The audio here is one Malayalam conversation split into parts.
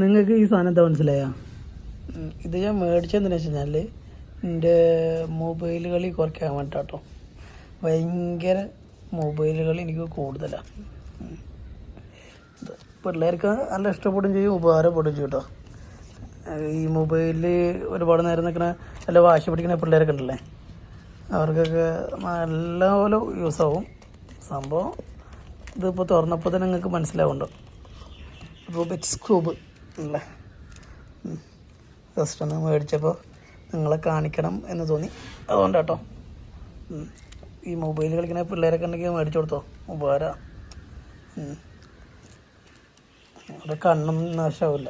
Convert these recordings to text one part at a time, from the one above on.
നിങ്ങൾക്ക് ഈ സാധനം എന്താ മനസ്സിലായോ? ഇത് ഞാൻ മേടിച്ചതെന്താണെന്ന് വെച്ച് കഴിഞ്ഞാൽ എൻ്റെ മൊബൈൽ കളി കുറയ്ക്കാൻ വേണ്ടിയിട്ടോ. ഭയങ്കര മൊബൈൽ കളി എനിക്ക് കൂടുതലാണ്. പിള്ളേർക്ക് നല്ല ഇഷ്ടപ്പെടുകയും ചെയ്യും, ഉപകാരപ്പെടുകയും ചെയ്യും കേട്ടോ. ഈ മൊബൈലിൽ ഒരുപാട് നേരം നിൽക്കണ നല്ല വാശി പിടിക്കുന്ന പിള്ളേരൊക്കെ ഉണ്ടല്ലേ, അവർക്കൊക്കെ നല്ലപോലെ യൂസാവും സംഭവം. ഇതിപ്പോൾ തുറന്നപ്പോൾ തന്നെ നിങ്ങൾക്ക് മനസ്സിലാവുന്നുണ്ടോ, റൂബിക്സ് ക്യൂബ് അല്ലേ. ജസ്റ്റ് ഒന്ന് മേടിച്ചപ്പോൾ നിങ്ങളെ കാണിക്കണം എന്ന് തോന്നി, അതുകൊണ്ട് കേട്ടോ. ഈ മൊബൈൽ കളിക്കുന്ന പിള്ളേരൊക്കെ ഉണ്ടെങ്കിൽ മേടിച്ചു കൊടുത്തോ, ഉപകാരം. അവിടെ കണ്ണും നാശമാവില്ല.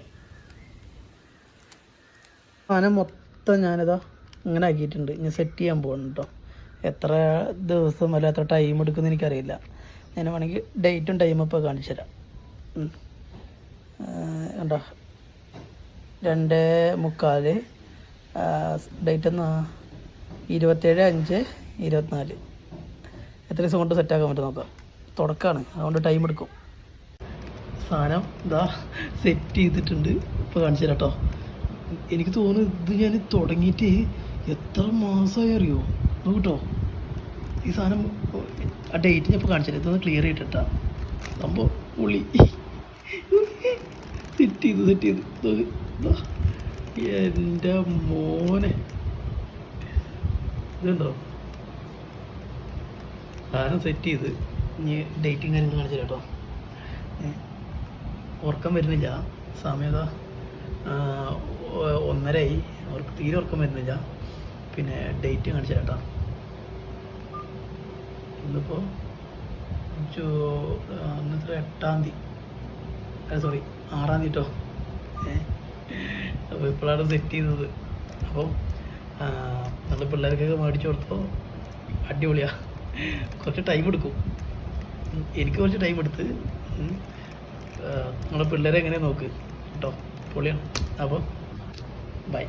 സാധനം മൊത്തം ഞാനിതാ ഇങ്ങനെ ആക്കിയിട്ടുണ്ട്. ഇനി സെറ്റ് ചെയ്യാൻ പോകണം കേട്ടോ. എത്ര ദിവസം അല്ല എത്ര ടൈം എടുക്കുമെന്ന് എനിക്കറിയില്ല. ഞാൻ വേണമെങ്കിൽ ഡേറ്റും ടൈമും ഇപ്പോൾ കാണിച്ചു തരാം. കണ്ടോ, 2:45 ഡേറ്റ് എന്നാ 27/5/24. എത്ര ദിവസം കൊണ്ട് സെറ്റാക്കാൻ പറ്റും നോക്കാം. തുടക്കമാണ്, അതുകൊണ്ട് ടൈം എടുക്കും. സാധനം ഇതാ സെറ്റ് ചെയ്തിട്ടുണ്ട്, ഇപ്പോൾ കാണിച്ചു തരാം കേട്ടോ. എനിക്ക് തോന്നുന്നു ഇത് ഞാൻ തുടങ്ങിയിട്ട് എത്ര മാസമായി അറിയോ നോക്കട്ടോ. ഈ സാധനം ആ ഡേറ്റ് ഞാൻ ഇപ്പോൾ കാണിച്ചു തരാം. ഇതൊന്ന് ക്ലിയർ ചെയ്തിട്ടാ സംഭവം ഉള്ളി സെറ്റ് ചെയ്ത് എൻ്റെ മോനെ ഇതുണ്ടോ സാധനം സെറ്റ് ചെയ്ത്. ഇനി ഡേറ്റും കാര്യങ്ങളും കാണിച്ചു കേട്ടോ. ഉറക്കം വരുന്നില്ല, സമയത 1:30 അവർക്ക് തീരെ ഉറക്കം വരുന്നില്ല. പിന്നെ ഡേറ്റ് കാണിച്ചു കേട്ടോ. ഇന്നിപ്പോൾ ഇന്നത്തെ 8-ാം തീയതി, സോറി 6-ാം തീയതി കേട്ടോ. അപ്പോൾ ഇപ്പോഴാണ് സെറ്റ് ചെയ്തത്. അപ്പം നമ്മുടെ പിള്ളേർക്കൊക്കെ മേടിച്ചു കൊടുത്തപ്പോൾ അടിപൊളിയാണ്. കുറച്ച് ടൈം എടുക്കും, എനിക്ക് കുറച്ച് ടൈം എടുത്ത്. നമ്മുടെ പിള്ളേരെ എങ്ങനെ നോക്ക് കേട്ടോ, പൊളിയാണ്. അപ്പോൾ ബൈ.